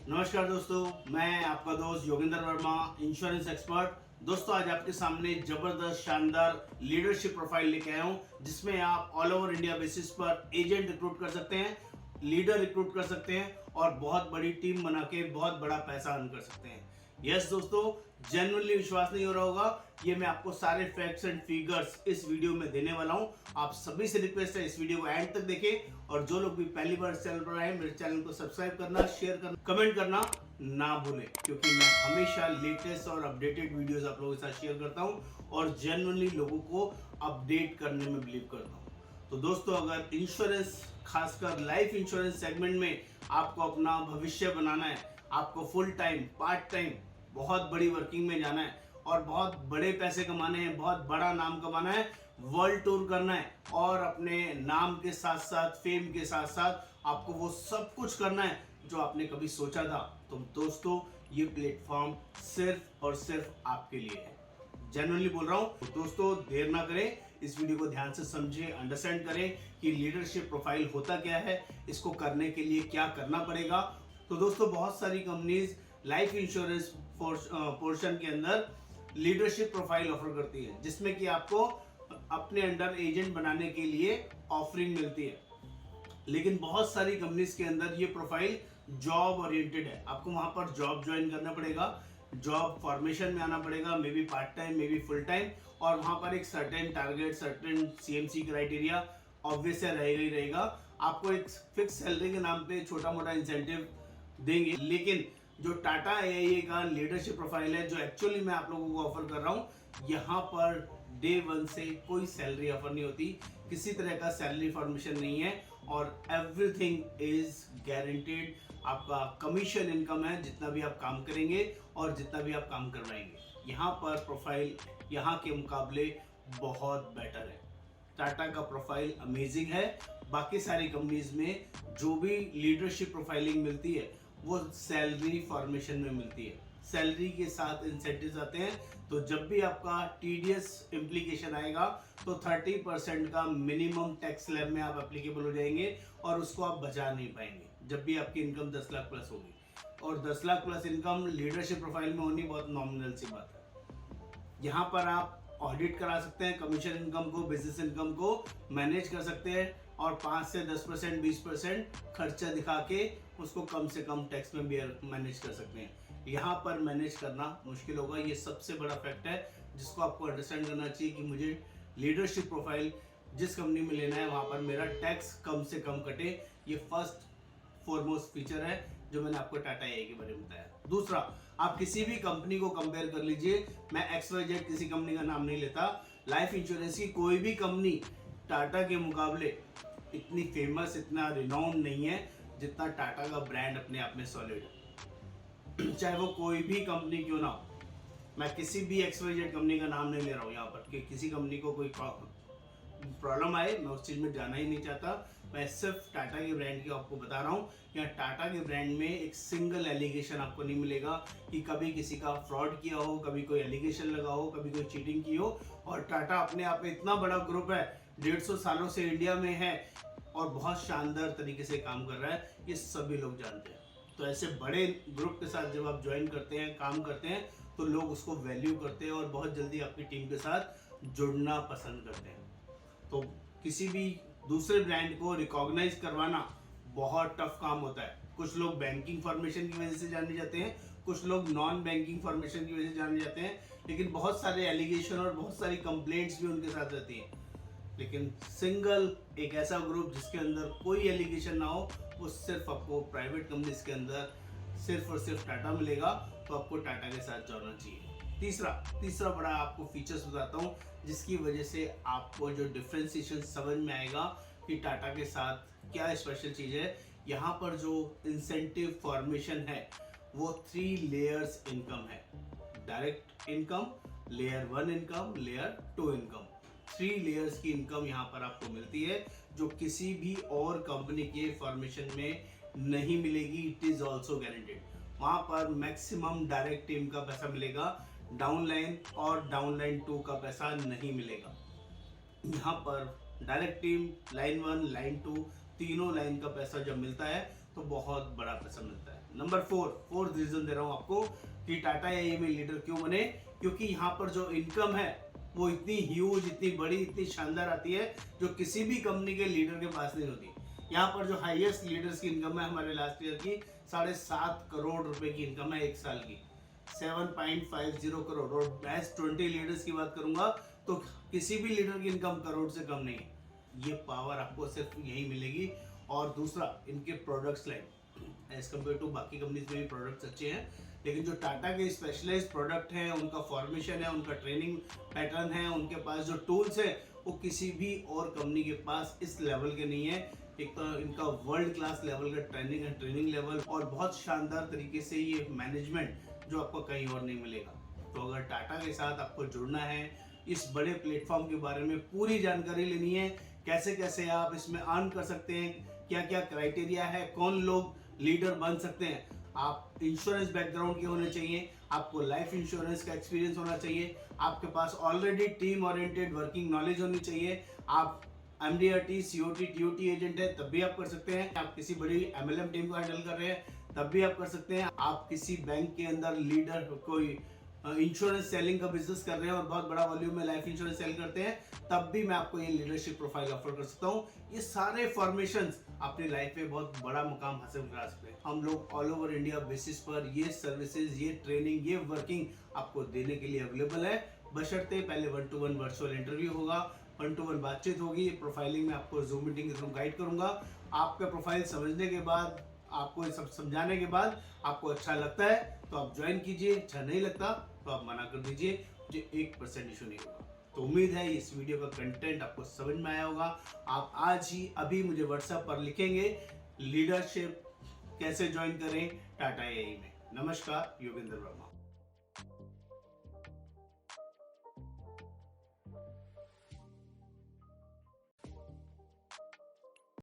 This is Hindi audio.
नमस्कार दोस्तों, मैं आपका दोस्त योगेंद्र वर्मा, इंश्योरेंस एक्सपर्ट। दोस्तों, आज आपके सामने जबरदस्त शानदार लीडरशिप प्रोफाइल लेके आया हूं, जिसमें आप ऑल ओवर इंडिया बेसिस पर एजेंट रिक्रूट कर सकते हैं, लीडर रिक्रूट कर सकते हैं और बहुत बड़ी टीम बना के बहुत बड़ा पैसा अर्न कर सकते हैं। यस दोस्तों, जेन्युइनली विश्वास नहीं हो रहा होगा, ये मैं आपको सारे फैक्ट्स एंड फिगर्स इस वीडियो में देने वाला हूं। आप सभी से रिक्वेस्ट है, इस वीडियो को एंड तक देखें और जो लोग भी पहली बार चैनल पर आए, मेरे चैनल को सब्सक्राइब करना, शेयर करना, कमेंट करना ना भूलें, क्योंकि मैं हमेशा लेटेस्ट और अपडेटेड वीडियोस आप लोगों के साथ शेयर करता हूं और जेन्युइनली लोगों को अपडेट करने में बिलीव करता हूं। तो दोस्तों, अगर इंश्योरेंस, खासकर लाइफ इंश्योरेंस सेगमेंट में आपको अपना भविष्य बनाना है, आपको फुल टाइम, पार्ट टाइम, बहुत बड़ी वर्किंग में जाना है और बहुत बड़े पैसे कमाने हैं, बहुत बड़ा नाम कमाना है, वर्ल्ड टूर करना है और अपने नाम के साथ साथ, फेम के साथ साथ आपको वो सब कुछ करना है जो आपने कभी सोचा था, तो दोस्तों ये प्लेटफॉर्म सिर्फ और सिर्फ आपके लिए है। जेन्युइनली बोल रहा हूं। तो दोस्तों, देर ना करें, इस वीडियो को ध्यान से समझें, अंडरस्टैंड करें कि लीडरशिप प्रोफाइल होता क्या है, इसको करने के लिए क्या करना पड़ेगा। तो दोस्तों, बहुत सारी कंपनीज लाइफ इंश्योरेंस पोर्शन के अंदर लीडरशिप प्रोफाइल ऑफर करती है, जिसमें कि आपको अपने अंडर एजेंट बनाने के लिए ऑफरिंग मिलती है। लेकिन बहुत सारी कंपनीज के अंदर ये प्रोफाइल जॉब ओरिएंटेड है। आपको वहां पर जॉब ज्वाइन करना पड़ेगा, जॉब फॉर्मेशन में आना पड़ेगा, may be part time, may be full time, और वहां पर एक certain target, certain CMC criteria obvious रहेगा ही रहेगा। आपको एक फिक्स सैलरी के नाम पे छोटा मोटा इंसेंटिव देंगे, लेकिन जो टाटा एआईए का लीडरशिप प्रोफाइल है, जो एक्चुअली मैं आप लोगों को ऑफर कर रहा हूं, यहाँ पर डे वन से कोई सैलरी ऑफर नहीं होती, किसी तरह का सैलरी फॉर्मेशन नहीं है और एवरीथिंग इज गारंटीड। आपका कमीशन इनकम है जितना भी आप काम करेंगे और जितना भी आप काम करवाएंगे। यहाँ पर प्रोफाइल यहाँ के मुकाबले बहुत बेटर है। टाटा का प्रोफाइल अमेजिंग है। बाकी सारी कंपनीज में जो भी लीडरशिप प्रोफाइलिंग मिलती है वो सैलरी फॉर्मेशन में मिलती है, सैलरी के साथ इंसेंटिव्स आते हैं। तो जब भी आपका टीडीएस इम्प्लीकेशन आएगा तो 30% का मिनिमम टैक्स स्लैब में आप एप्लीकेबल हो जाएंगे और उसको आप बचा नहीं पाएंगे जब भी आपकी इनकम 10 लाख प्लस होगी। और 10 lakh plus income leadership profile में होनी बहुत नॉमिनल सी बात है। यहाँ पर आप ऑडिट करा सकते हैं, कमीशन इनकम को, बिजनेस इनकम को मैनेज कर सकते हैं और 5 से 10%, 20% खर्चा दिखा के उसको कम से कम टैक्स में भी मैनेज कर सकते हैं। यहाँ पर मैनेज करना मुश्किल होगा। ये सबसे बड़ा फैक्ट है जिसको आपको अंडरस्टैंड करना चाहिए कि मुझे लीडरशिप प्रोफाइल जिस कंपनी में लेना है वहाँ पर मेरा टैक्स कम से कम कटे। ये फर्स्ट फॉरमोस्ट फीचर है जो मैंने आपको टाटा एआई के बारे में बताया। दूसरा, आप किसी भी कंपनी को कंपेयर कर लीजिए, मैं XYZ किसी कंपनी का नाम नहीं लेता, लाइफ इंश्योरेंस की कोई भी कंपनी टाटा के मुकाबले इतनी फेमस, इतना रिनाउंड नहीं है जितना टाटा का ब्रांड अपने आप में सॉलिड है। चाहे वो कोई भी कंपनी क्यों ना हो, मैं किसी भी XYZ कंपनी का नाम नहीं ले रहा हूँ यहाँ पर कि किसी कंपनी को कोई प्रॉब्लम आए, मैं उस चीज़ में जाना ही नहीं चाहता। मैं सिर्फ टाटा के ब्रांड की आपको बता रहा हूँ कि टाटा के ब्रांड में एक सिंगल एलिगेशन आपको नहीं मिलेगा कि कभी किसी का फ्रॉड किया हो, कभी कोई एलिगेशन लगा हो, कभी कोई चीटिंग की हो। और टाटा अपने आप में इतना बड़ा ग्रुप है, 150 सालों से इंडिया में है और बहुत शानदार तरीके से काम कर रहा है, ये सभी लोग जानते हैं। तो ऐसे बड़े ग्रुप के साथ जब आप ज्वाइन करते हैं, काम करते हैं, तो लोग उसको वैल्यू करते हैं और बहुत जल्दी आपकी टीम के साथ जुड़ना पसंद करते हैं। तो किसी भी दूसरे ब्रांड को रिकॉग्नाइज करवाना बहुत टफ काम होता है। कुछ लोग बैंकिंग फॉर्मेशन की वजह से जाने जाते हैं, कुछ लोग नॉन बैंकिंग फॉर्मेशन की वजह से जाने जाते हैं, लेकिन बहुत सारे एलिगेशन और बहुत सारी कंप्लेंट्स भी उनके साथ रहती हैं। लेकिन सिंगल एक ऐसा ग्रुप जिसके अंदर कोई एलिगेशन ना हो, वो सिर्फ आपको प्राइवेट कंपनीज के अंदर सिर्फ और सिर्फ टाटा मिलेगा। तो आपको टाटा के साथ जाना चाहिए। तीसरा बड़ा आपको फीचर्स बताता हूँ जिसकी वजह से आपको जो डिफरेंशिएशन समझ में आएगा कि टाटा के साथ क्या स्पेशल चीज़ है। यहाँ पर जो इंसेंटिव फॉर्मेशन है वो 3 लेयर्स इनकम है। Direct income, layer 1 income, layer 2 income. 3 layers की इनकम यहाँ पर आपको मिलती है जो किसी भी और कंपनी के फॉर्मेशन में नहीं मिलेगी। It is also guaranteed. वहाँ पर मैक्सिमम डायरेक्ट टीम का पैसा मिलेगा, डाउनलाइन और डाउनलाइन 2 का पैसा नहीं मिलेगा। यहाँ पर डायरेक्ट टीम, लाइन 1, लाइन 2, तीनों लाइन का पैसा जब मिलता है तो बहुत बड़ा पैसा मिलता है। नंबर फोर्थ रीजन दे रहा हूँ आपको कि टाटा एआई में लीडर क्यों बने, क्योंकि यहाँ पर जो इनकम है वो इतनी ह्यूज, इतनी बड़ी, इतनी शानदार आती है जो किसी भी कंपनी के लीडर के पास नहीं होती। यहाँ पर जो हाईएस्ट लीडर्स की इनकम है हमारे लास्ट ईयर की 7.5 करोड़ रुपए की इनकम है एक साल की, 7.50 करोड़। और बेस्ट 20 लीडर्स की बात करूंगा तो किसी भी लीडर की इनकम करोड़ से कम नहीं है। ये पावर आपको सिर्फ यही मिलेगी। और दूसरा, इनके products line as compare to बाकी कंपनीज में भी प्रोडक्ट्स अच्छे हैं, लेकिन जो टाटा के स्पेशलाइज्ड प्रोडक्ट हैं, उनका फॉर्मेशन है, उनका ट्रेनिंग पैटर्न है, उनके पास जो टूल्स है वो किसी भी और कंपनी के पास इस लेवल के नहीं है। एक तो इनका वर्ल्ड क्लास लेवल का ट्रेनिंग लेवल और बहुत शानदार तरीके से ये मैनेजमेंट जो आपको कहीं और नहीं मिलेगा। तो अगर टाटा के साथ आपको जुड़ना है, इस बड़े प्लेटफॉर्म के बारे में पूरी जानकारी लेनी है, कैसे कैसे आप इसमें अर्न कर सकते हैं, क्या क्या क्राइटेरिया है, कौन लोग लीडर बन सकते हैं, आप इंश्योरेंस बैकग्राउंड के होने चाहिए, आपको लाइफ इंश्योरेंस का एक्सपीरियंस होना चाहिए, आपके पास already team oriented working knowledge होनी चाहिए, आप एमडीआरटी, सीओटी, टीओटी एजेंट है तब भी आप कर सकते हैं, आप किसी बड़ी एमएलएम टीम को हैंडल कर रहे हैं तब भी आप कर सकते हैं, आप किसी बैंक के अंदर लीडर कोई इंश्योरेंस सेलिंग का बिजनेस कर रहे हैं और बहुत बड़ा वॉल्यूम में लाइफ इंश्योरेंस सेल करते हैं तब भी मैं आपको ये लीडरशिप प्रोफाइल ऑफर कर सकता हूँ। ये सारे फॉर्मेशंस अपनी लाइफ में बहुत बड़ा मुकाम हासिल करा सकते हैं। हम लोग ऑल ओवर इंडिया बेसिस पर ये सर्विसेज, ये ट्रेनिंग, ये वर्किंग आपको देने के लिए अवेलेबल है, बशर्ते पहले 1-to-1 वर्चुअल इंटरव्यू होगा, 1-to-1 बातचीत होगी, प्रोफाइलिंग में आपको जूम मीटिंग के थ्रू गाइड करूंगा। आपका प्रोफाइल समझने के बाद, आपको ये सब समझाने के बाद आपको अच्छा लगता है तो आप ज्वाइन कीजिए, अच्छा नहीं लगता तो आप मना कर दीजिए, मुझे 1% इशू नहीं होगा। तो उम्मीद है इस वीडियो का कंटेंट आपको समझ में आया होगा। आप आज ही अभी मुझे व्हाट्सएप पर लिखेंगे लीडरशिप कैसे ज्वाइन करें टाटा एआई में। नमस्कार, योगेंद्र वर्मा।